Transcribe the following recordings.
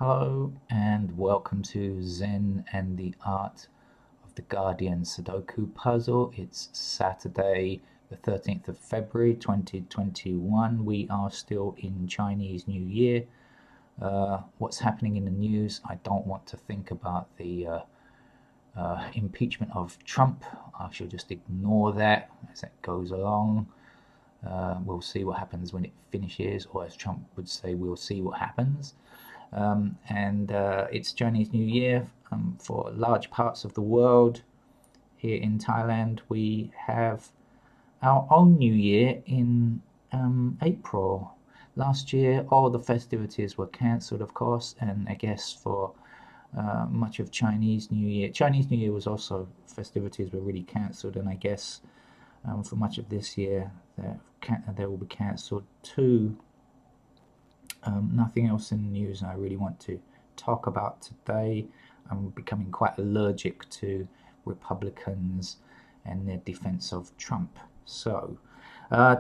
Hello and welcome to Zen and the Art of the Guardian Sudoku Puzzle. It's Saturday, the 13th of February 2021. We are still in Chinese New Year. What's happening in the news? I don't want to think about the impeachment of Trump. I shall just ignore that as it goes along. We'll see what happens when it finishes, or as Trump would say, we'll see what happens. It's Chinese New Year for large parts of the world. Here in Thailand, we have our own New Year in April. Last year, all the festivities were cancelled, of course, and I guess for much of Chinese New Year was also, festivities were really cancelled, and I guess for much of this year, they will be cancelled too. Nothing else in the news I really want to talk about today. I'm becoming quite allergic to Republicans and their defense of Trump. So,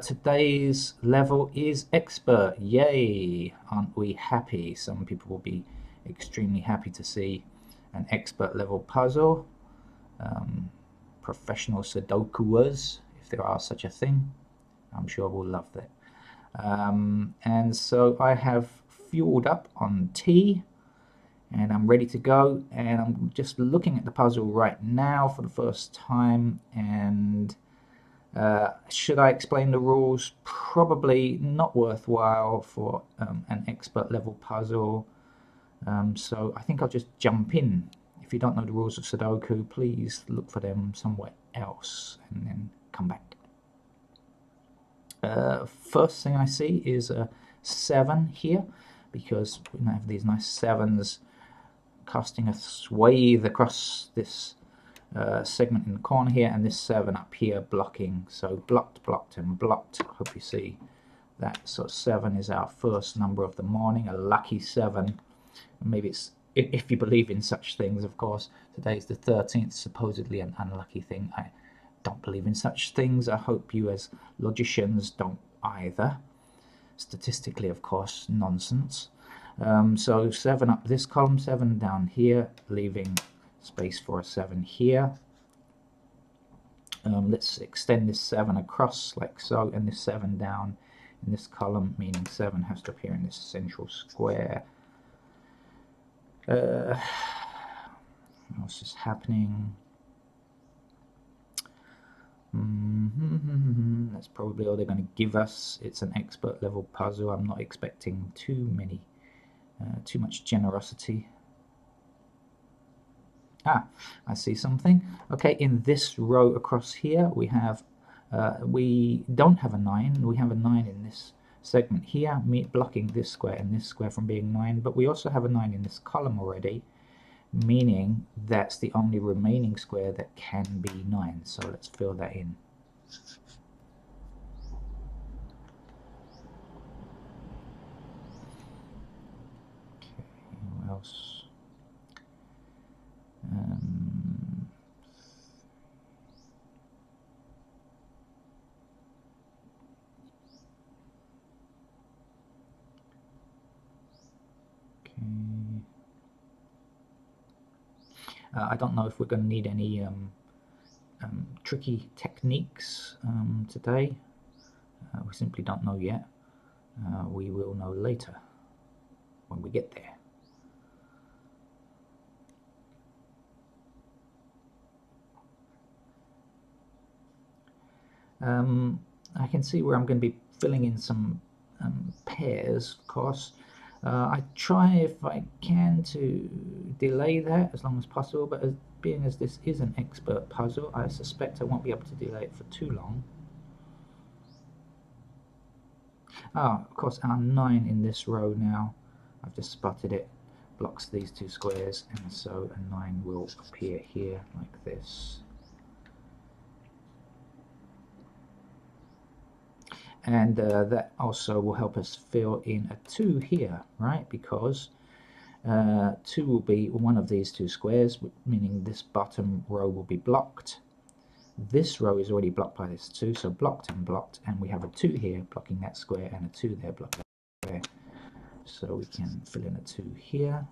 today's level is expert. Yay! Aren't we happy? Some people will be extremely happy to see an expert level puzzle. Professional Sudokuers, if there are such a thing, I'm sure we'll love that. And so I have fueled up on tea and I'm ready to go, and I'm just looking at the puzzle right now for the first time. And should I explain the rules? Probably not worthwhile for an expert level puzzle. So I think I'll just jump in. If you don't know the rules of Sudoku, please look for them somewhere else and then come back. First thing I see is a 7 here, because we have these nice 7s casting a swathe across this segment in the corner here, and this 7 up here blocking. So blocked, blocked, and blocked. I hope you see that. So 7 is our first number of the morning, a lucky 7. Maybe it's, if you believe in such things, of course. Today is the 13th, supposedly an unlucky thing. I don't believe in such things. I hope you as logicians don't either. Statistically, of course, nonsense. So 7 up this column, 7 down here, leaving space for a 7 here. Let's extend this 7 across like so, and this 7 down in this column, meaning 7 has to appear in this central square. What else is happening? That's probably all they're going to give us. It's an expert level puzzle. I'm not expecting too much generosity. I see something. Okay, in this row across here, we don't have a 9. We have a 9 in this segment here, blocking this square and this square from being 9. But we also have a 9 in this column already, meaning that's the only remaining square that can be 9. So let's fill that in. Okay, what else? I don't know if we're going to need any tricky techniques today. We simply don't know yet. We will know later when we get there. I can see where I'm going to be filling in some pairs, of course. I try, if I can, to delay that as long as possible, but being as this is an expert puzzle, I suspect I won't be able to delay it for too long. Of course, our 9 in this row now, I've just spotted it, blocks these 2 squares, and so a 9 will appear here like this. And that also will help us fill in a 2 here, right? Because 2 will be one of these 2 squares, meaning this bottom row will be blocked. This row is already blocked by this 2, so blocked, and we have a 2 here blocking that square and a 2 there blocking that square. So we can fill in a 2 here.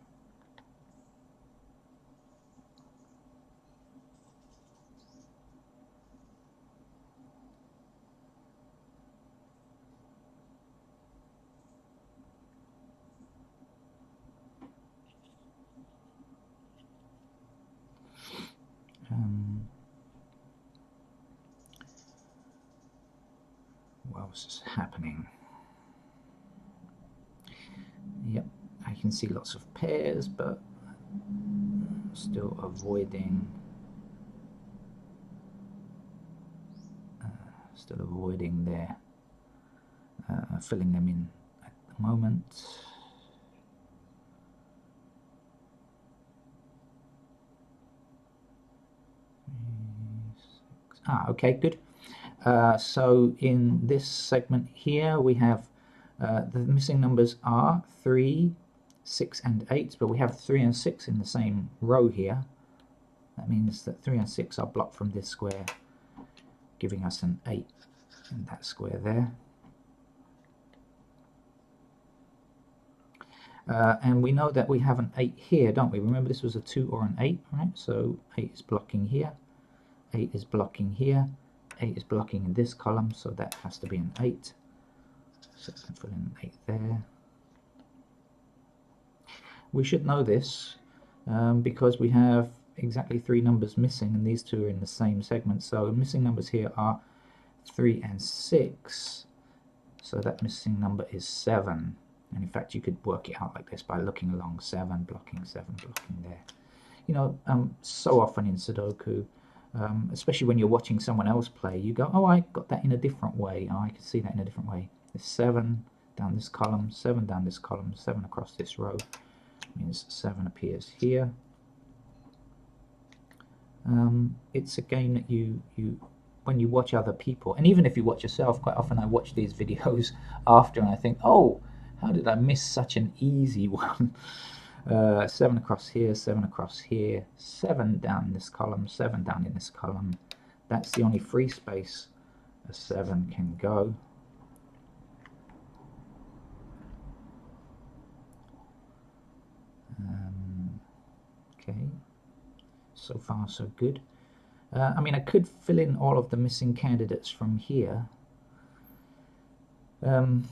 What else is happening? Yep, I can see lots of pairs, but still avoiding their filling them in at the moment. Okay, good. So in this segment here we have the missing numbers are 3, 6 and 8, but we have 3 and 6 in the same row here. That means that 3 and 6 are blocked from this square, giving us an 8 in that square there. And we know that we have an 8 here, don't we? Remember, this was a 2 or an 8, right? So 8 is blocking here, 8 is blocking here, 8 is blocking in this column, so that has to be an 8. So I can fill in an 8 there. We should know this because we have exactly 3 numbers missing, and these two are in the same segment. So missing numbers here are 3 and 6. So that missing number is 7. And in fact, you could work it out like this by looking along 7, blocking there. You know, so often in Sudoku, especially when you're watching someone else play, you go, oh, I got that in a different way. Oh, I can see that in a different way. There's 7 down this column, 7 down this column, 7 across this row. Means 7 appears here. It's a game that you when you watch other people, and even if you watch yourself, quite often I watch these videos after and I think, oh, how did I miss such an easy one? 7 across here, 7 across here, 7 down this column, 7 down in this column. That's the only free space a 7 can go. Okay, so far so good. I mean, I could fill in all of the missing candidates from here. Might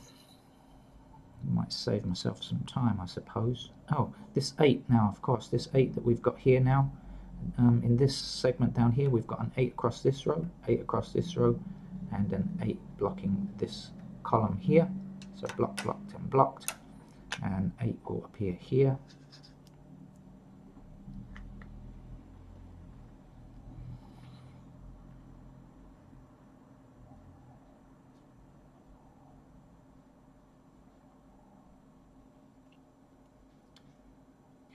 save myself some time, I suppose. Oh, this 8 now, of course, this 8 that we've got here now. In this segment down here, we've got an 8 across this row, 8 across this row, and an 8 blocking this column here. So blocked, blocked, and blocked. And 8 will appear here.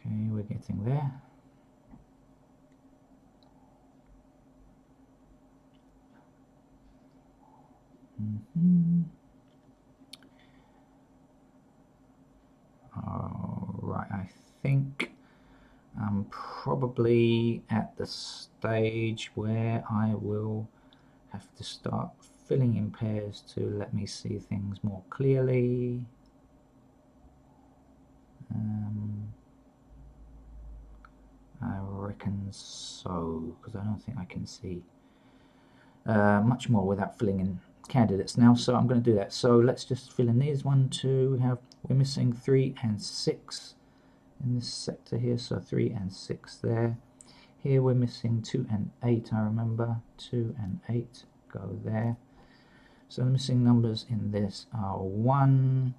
Okay, we're getting there. All right, I think I'm probably at the stage where I will have to start filling in pairs to let me see things more clearly. I reckon so, because I don't think I can see much more without filling in candidates now, so I'm going to do that. So let's just fill in these. 1, 2, we're missing 3 and 6 in this sector here, so 3 and 6 there. Here we're missing 2 and 8, I remember, 2 and 8 go there. So the missing numbers in this are 1,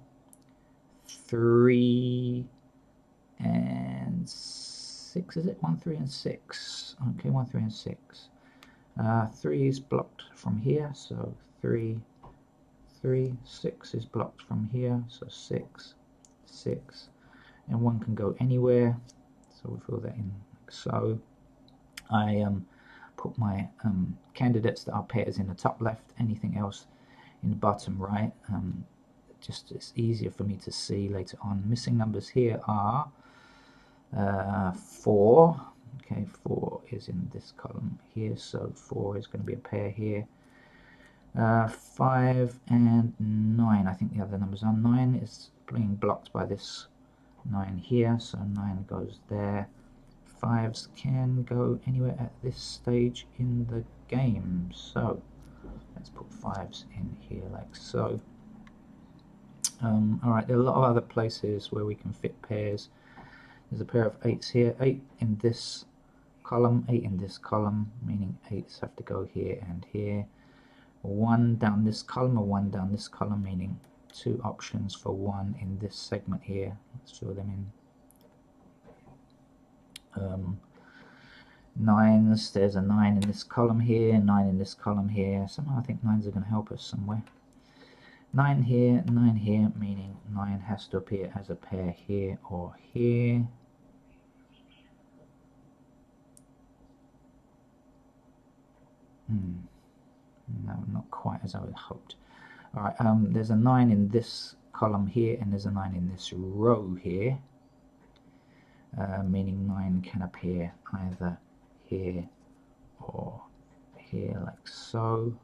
3 and 6, is it? 1, 3 and 6. Okay, 1, 3 and 6. 3 is blocked from here, so 3, 3, 6 is blocked from here, so 6, 6, and 1 can go anywhere, so we'll fill that in like so. I put my candidates that are pairs in the top left, anything else in the bottom right. Just it's easier for me to see later on. Missing numbers here are 4. Okay, 4 is in this column here, so 4 is going to be a pair here. 5 and 9, I think the other numbers are. 9 is being blocked by this 9 here, so 9 goes there. 5s can go anywhere at this stage in the game, so let's put 5s in here like so. Alright, there are a lot of other places where we can fit pairs. There's a pair of 8s here, 8 in this column, 8 in this column, meaning 8s have to go here and here. 1 down this column or 1 down this column, meaning 2 options for 1 in this segment here. Let's fill them in. 9s, there's a 9 in this column here, 9 in this column here. Somehow I think 9s are going to help us somewhere. 9 here, 9 here, meaning 9 has to appear as a pair here or here. No, not quite as I would hoped. Alright, there's a 9 in this column here, and there's a 9 in this row here, meaning 9 can appear either here or here, like so.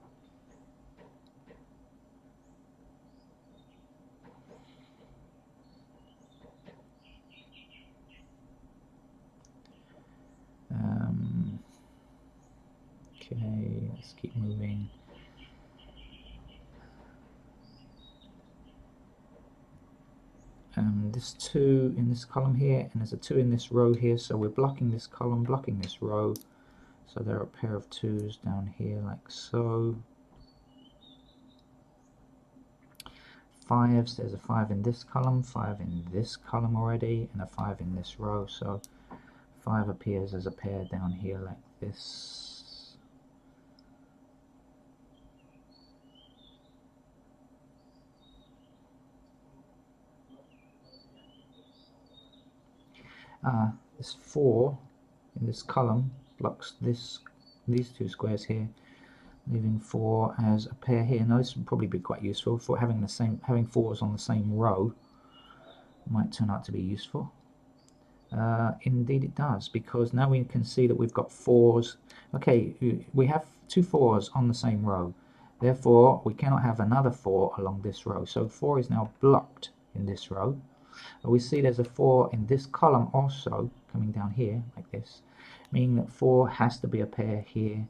Okay, let's keep moving. This 2 in this column here, and there's a 2 in this row here, so we're blocking this column, blocking this row. So there are a pair of 2s down here like so. 5s, there's a 5 in this column, 5 in this column already, and a 5 in this row, so 5 appears as a pair down here like this. This 4 in this column blocks these 2 squares here, leaving 4 as a pair here. Now this would probably be quite useful for having 4s on the same row. Might turn out to be useful. Indeed it does, because now we can see that we've got 4s. Okay, we have 2 4s on the same row, therefore we cannot have another 4 along this row, so 4 is now blocked in this row. We see there's a 4 in this column also coming down here like this, meaning that 4 has to be a pair here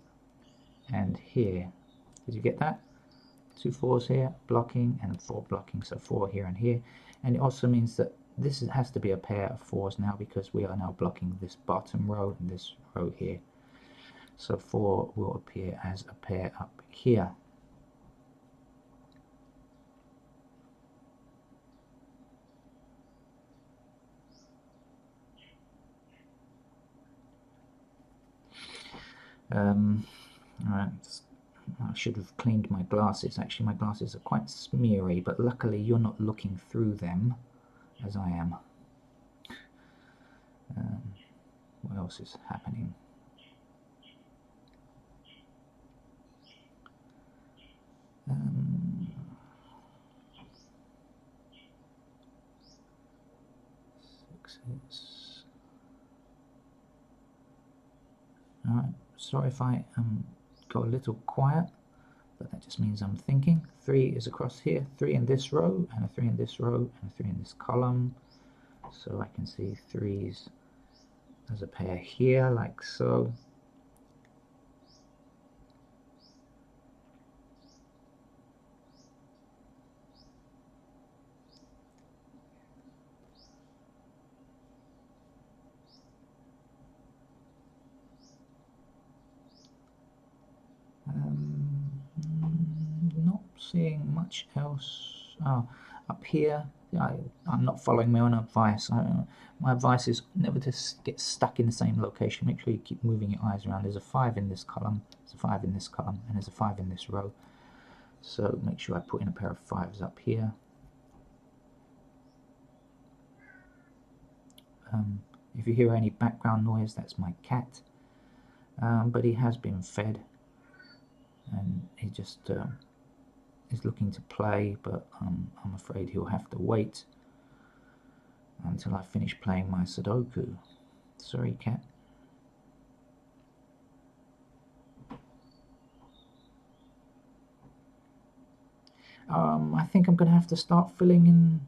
and here. Did you get that? 2 4s here blocking and 4 blocking, so 4 here and here. And it also means that this has to be a pair of 4s now, because we are now blocking this bottom row and this row here. So 4 will appear as a pair up here. Alright, I should have cleaned my glasses. Actually, my glasses are quite smeary, but luckily you're not looking through them as I am. What else is happening? Sixes. Alright, sorry if I go a little quiet, but that just means I'm thinking. 3 is across here, 3 in this row, and a 3 in this row, and a 3 in this column. So I can see 3s as a pair here, like so. Not seeing much else. Up here, I'm not following my own advice. My advice is never to get stuck in the same location. Make sure you keep moving your eyes around. There's a 5 in this column, there's a 5 in this column, and there's a 5 in this row. So make sure I put in a pair of 5s up here. If you hear any background noise, that's my cat. But he has been fed, and he just is looking to play, but I'm afraid he'll have to wait until I finish playing my Sudoku. Sorry, cat. I think I'm going to have to start filling in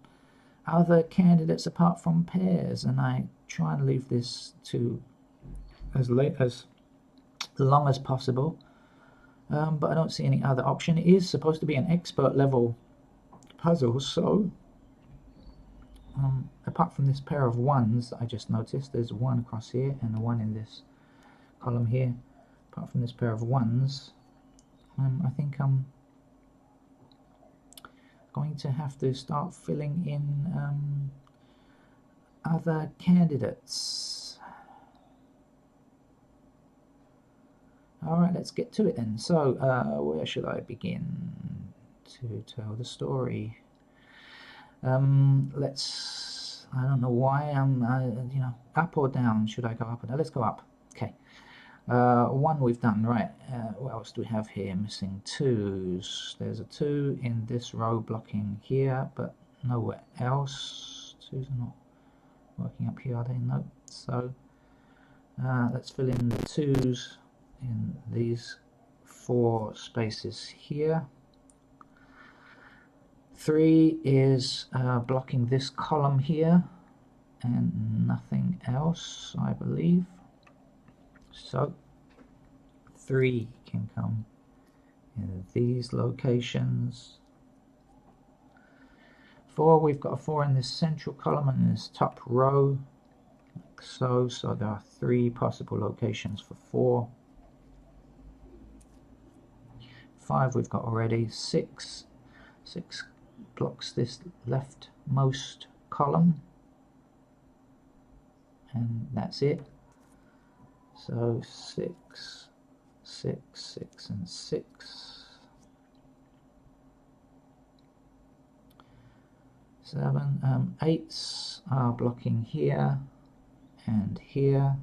other candidates apart from pairs, and I try and leave this to as long as possible, but I don't see any other option. It is supposed to be an expert level puzzle, so apart from this pair of ones I just noticed, there's one across here and one in this column here. Apart from this pair of ones, I think I'm going to have to start filling in other candidates. Alright, let's get to it then. So, where should I begin to tell the story? I don't know why you know, up or down? Should I go up or down? Let's go up. Okay. One we've done, right. What else do we have here? Missing twos. There's a 2 in this row blocking here, but nowhere else. Twos are not working up here, are they? No. So let's fill in the 2s in these 4 spaces here. 3 is blocking this column here and nothing else, I believe. So 3 can come in these locations. 4, we've got a 4 in this central column and in this top row, like so. So there are 3 possible locations for 4. 5 we've got already. 6 blocks this leftmost column, and that's it. So 6, 6, 6, and 6. 7, 8s are blocking here and here.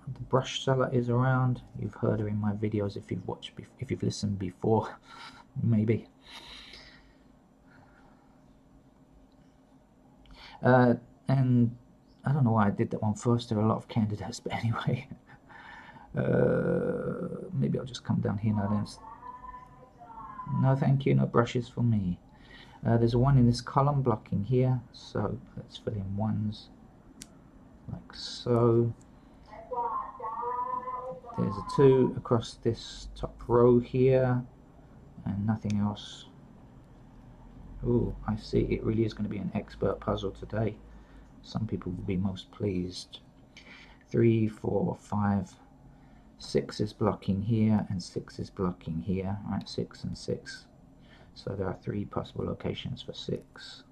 The brush seller is around. You've heard her in my videos if you've watched, if you've listened before, maybe. And I don't know why I did that one first. There are a lot of candidates, but anyway. Maybe I'll just come down here now then. No, thank you. No brushes for me. There's a 1 in this column blocking here, so let's fill in 1s like so. There's a 2 across this top row here and nothing else. Ooh, I see. It really is going to be an expert puzzle today. Some people will be most pleased. 3, 4, 5, 6 is blocking here and 6 is blocking here. Right, 6 and 6. So there are 3 possible locations for 6.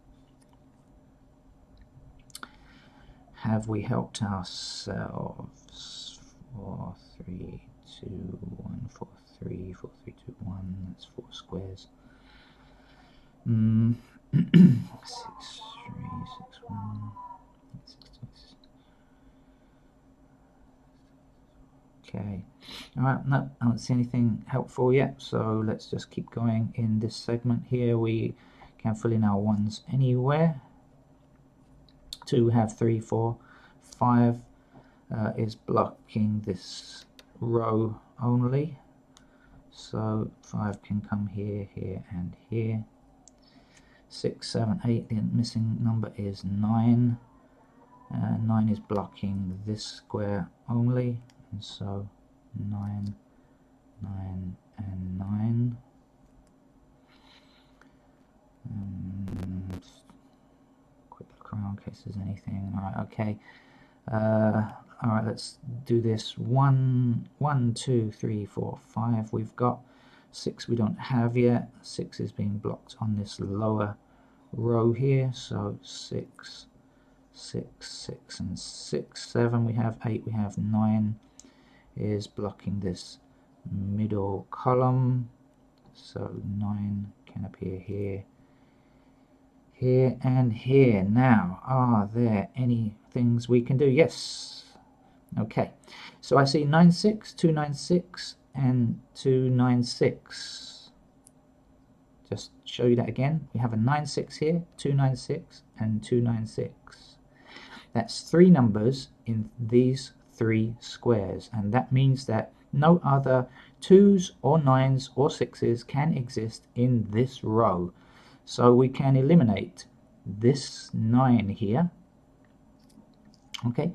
Have we helped ourselves? 4, 3, 2, 1, 4, 3, 4, 3, 2, 1. That's 4 squares. 6, 3, 6, 1. 6, 6. Okay. Alright, no, I don't see anything helpful yet, so let's just keep going in this segment here. We can fill in our 1s anywhere. 2 we have 3, 4, 5 is blocking this row only, so 5 can come here, here, and here. 6, 7, 8, the missing number is 9. 9 is blocking this square only, and so 9, 9, and 9. Quick look around in case there's anything. Alright, okay. Alright, let's do this. 1, 2, 3, 4, 5 we've got. 6 we don't have yet. 6 is being blocked on this lower row here, so 6, 6, 6, and 6. 7 we have. 8 we have. 9 is blocking this middle column, so 9 can appear here, here, and here. Now, are there any things we can do? Yes. Okay, so I see 9, 6, 2, 9, 6, and 2, 9, 6. Just show you that again. We have a 9, 6 here, 2, 9, 6, and 2, 9, 6. That's 3 numbers in these 3 squares, and that means that no other 2s or 9s or 6s can exist in this row. So we can eliminate this 9 here, okay,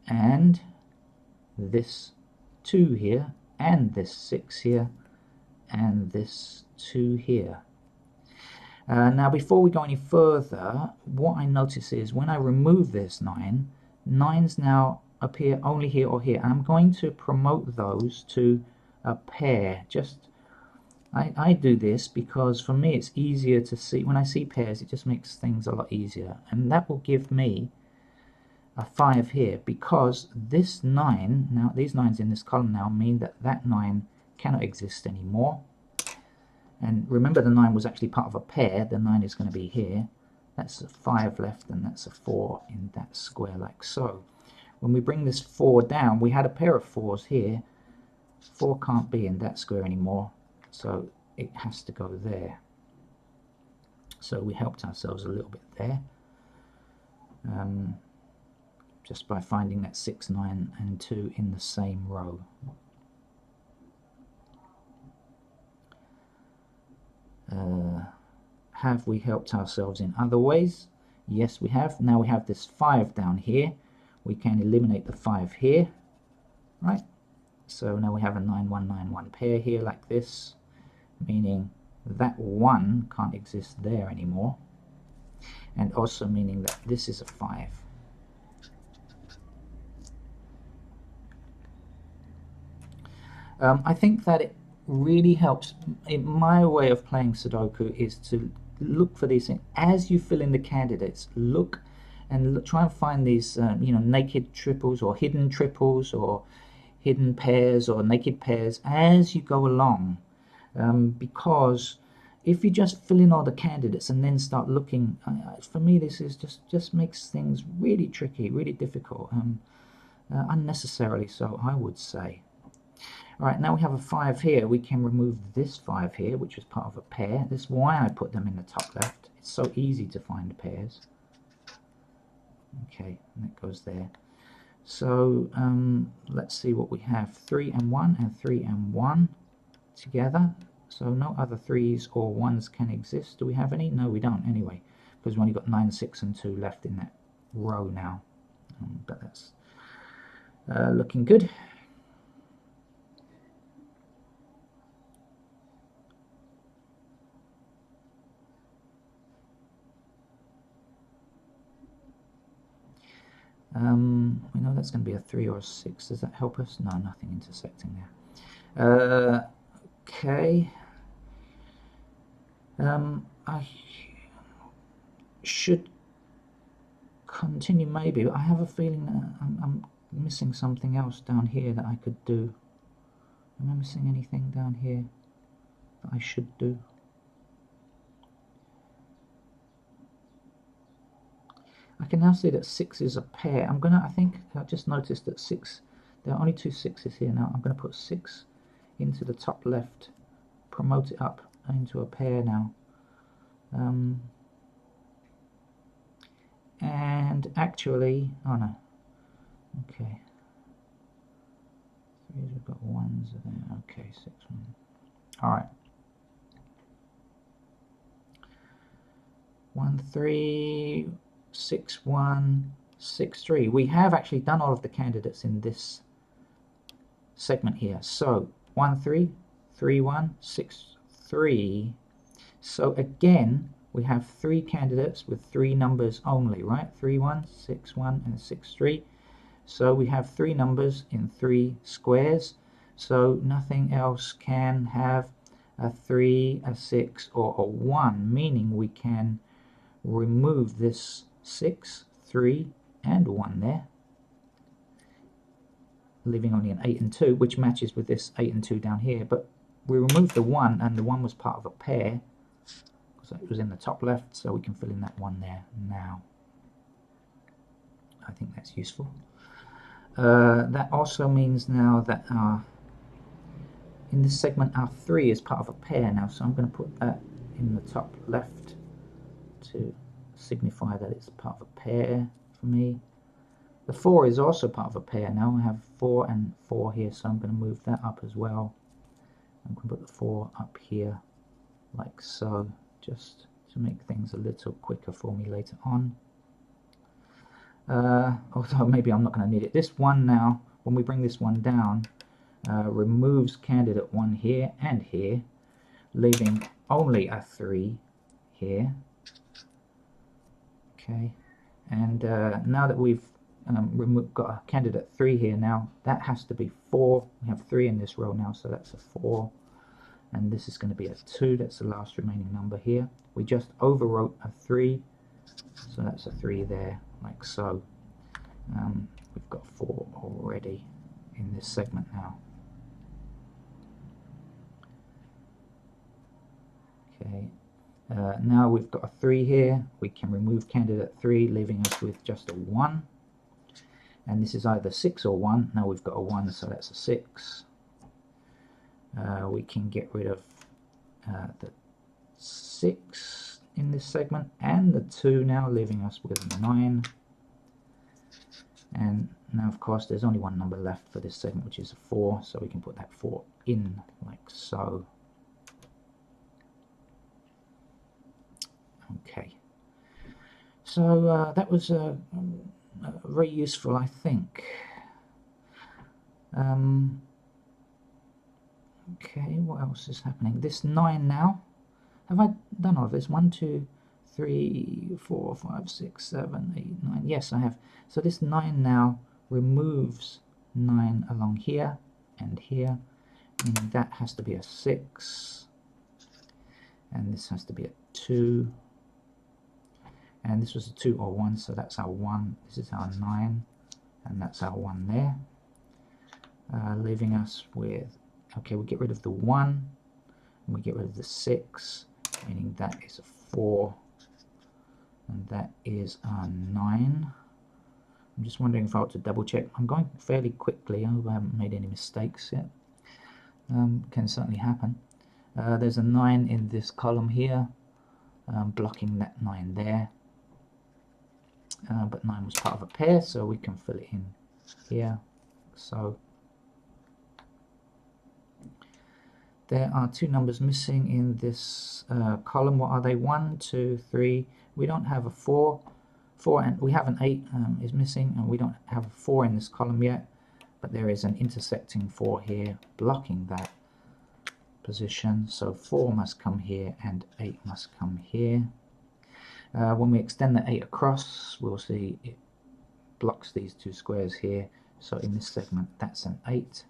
and this 2 here, and this 6 here, and this 2 here. Now before we go any further, what I notice is when I remove this 9, 9s now appear only here or here, and I'm going to promote those to a pair. I do this because for me it's easier to see. When I see pairs, it just makes things a lot easier, and that will give me a 5 here, because this 9, now these 9s in this column now mean that that 9 cannot exist anymore. And remember, the 9 was actually part of a pair. The 9 is going to be here. That's a 5 left, and that's a 4 in that square, like so. When we bring this 4 down, we had a pair of 4s here. 4 can't be in that square anymore, so it has to go there. So we helped ourselves a little bit there, just by finding that 6, 9, and 2 in the same row. Have we helped ourselves in other ways? Yes, we have. Now we have this 5 down here. We can eliminate the 5 here, right? So now we have a 9, 1, 9, 1 pair here like this, meaning that 1 can't exist there anymore, and also meaning that this is a 5. I think that it really helps. In my way of playing Sudoku is to look for these things as you fill in the candidates. Look and try and find these naked triples or hidden triples or hidden pairs or naked pairs as you go along, because if you just fill in all the candidates and then start looking, for me this is just makes things really tricky, really difficult, unnecessarily so, I would say. Alright, now we have a 5 here. We can remove this 5 here, which is part of a pair. This is why I put them in the top left. It's so easy to find pairs. Okay, and that goes there. So let's see what we have. 3 and 1 and 3 and 1 together. So no other 3s or 1s can exist. Do we have any? No, we don't anyway, because we've only got 9, 6 and 2 left in that row now. But that's looking good. We know that's going to be a 3 or a 6. Does that help us? No, nothing intersecting there. Okay. I should continue maybe, but I have a feeling that I'm missing something else down here that I could do. Am I missing anything down here that I should do? I can now see that 6 is a pair. I think I just noticed that 6, there are only 2 6s here now. I'm going to put 6 into the top left, promote it up into a pair now. And actually, oh no, okay. 3s, we've got 1s there, okay, 6, 1. Alright. 1, 3, 6, 1, 6, 3. We have actually done all of the candidates in this segment here. So 1, 3, 3, 1, 6, 3. So again, we have 3 candidates with 3 numbers only, right? 3, 1, 6, 1, and 6, 3. So we have 3 numbers in 3 squares. So nothing else can have a 3, a 6, or a 1, meaning we can remove this 6, 3, and 1 there, leaving only an 8 and 2, which matches with this 8 and 2 down here. But we removed the 1, and the 1 was part of a pair, so it was in the top left, so we can fill in that 1 there now. I think that's useful. That also means now that in this segment our 3 is part of a pair now, so I'm going to put that in the top left to signify that it's part of a pair for me. The 4 is also part of a pair now. I have 4 and 4 here, so I'm going to move that up as well. I'm going to put the 4 up here like so, just to make things a little quicker for me later on. Although maybe I'm not going to need it. This 1 now, when we bring this 1 down, removes candidate 1 here and here, leaving only a 3 here. Okay, and now that we've got a candidate 3 here now, that has to be 4. We have 3 in this row now, so that's a 4. And this is going to be a 2, that's the last remaining number here. We just overwrote a 3, so that's a 3 there, like so. We've got 4 already in this segment now. Okay, now we've got a 3 here. We can remove candidate 3, leaving us with just a 1. And this is either 6 or 1. Now we've got a 1, so that's a 6. We can get rid of the 6 in this segment and the 2 now, leaving us with 9. And now, of course, there's only one number left for this segment, which is a 4, so we can put that 4 in like so. Okay, so that was very useful, I think. Okay, what else is happening? This 9 now. Have I done all of this? 1, 2, 3, 4, 5, 6, 7, 8, 9. Yes, I have. So this 9 now removes 9 along here and here, meaning that has to be a 6. And this has to be a 2. And this was a 2 or 1, so that's our 1. This is our 9, and that's our 1 there. Leaving us with, okay, we get rid of the 1, and we get rid of the 6, meaning that is a 4, and that is our 9. I'm just wondering if I ought to double check. I'm going fairly quickly. I hope I haven't made any mistakes yet. Can certainly happen. There's a 9 in this column here, blocking that 9 there. But 9 was part of a pair, so we can fill it in here. So there are 2 numbers missing in this column. What are they? 1, 2, 3. We don't have a 4. 4, and we have an 8 is missing, and we don't have a 4 in this column yet. But there is an intersecting 4 here, blocking that position. So 4 must come here, and 8 must come here. When we extend the 8 across, we'll see it blocks these 2 squares here. So in this segment, that's an 8.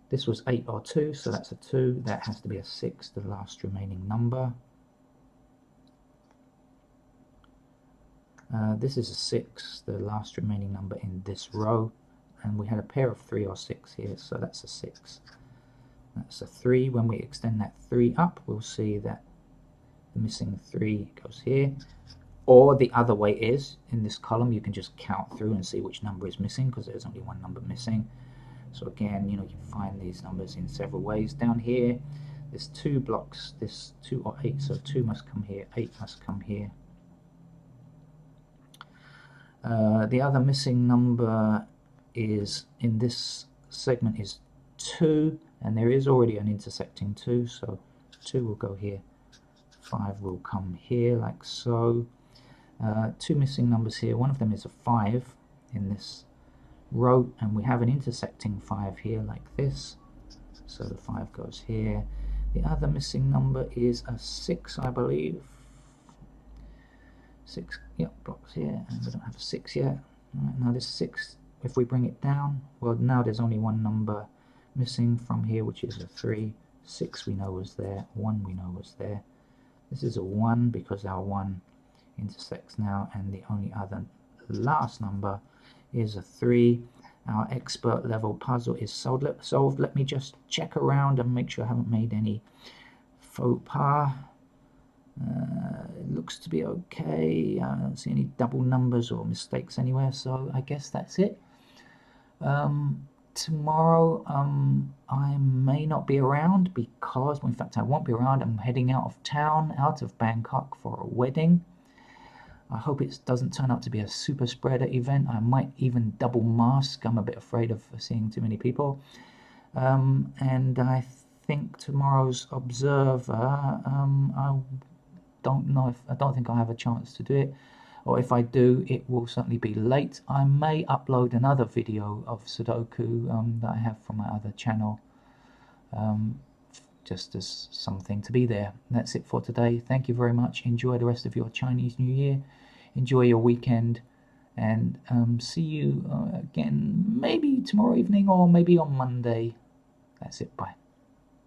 This was 8 or 2, so that's a 2. That has to be a 6, the last remaining number. This is a 6, the last remaining number in this row. And we had a pair of 3 or 6 here, so that's a 6. That's a 3. When we extend that 3 up, we'll see that the missing 3 goes here. Or the other way is, in this column, you can just count through and see which number is missing, because there's only one number missing. So again, you can find these numbers in several ways. Down here, there's 2 blocks, this 2 or 8, so 2 must come here, 8 must come here. The other missing number is in this segment is 2, and there is already an intersecting 2, so 2 will go here, 5 will come here like so. 2 missing numbers here. One of them is a 5 in this row, and we have an intersecting 5 here like this, so the 5 goes here. The other missing number is a 6, I believe. 6, yep, blocks here, and we don't have a 6 yet. Right, now this 6, if we bring it down, well, now there's only one number missing from here, which is a 3. 6 we know was there, 1 we know was there. This is a 1 because our 1 intersects now, and the only other last number is a 3. Our expert level puzzle is solved. Let me just check around and make sure I haven't made any faux pas. It looks to be okay. I don't see any double numbers or mistakes anywhere, so I guess that's it. Tomorrow I may not be around because, in fact I won't be around. I'm heading out of town, out of Bangkok, for a wedding. I hope it doesn't turn out to be a super spreader event. I might even double mask. I'm a bit afraid of seeing too many people. And I think tomorrow's Observer, I don't think I'll have a chance to do it, or if I do, it will certainly be late. I may upload another video of Sudoku that I have from my other channel, just as something to be there. That's it for today. Thank you very much. Enjoy the rest of your Chinese New Year. Enjoy your weekend, and see you again maybe tomorrow evening or maybe on Monday. That's it. Bye.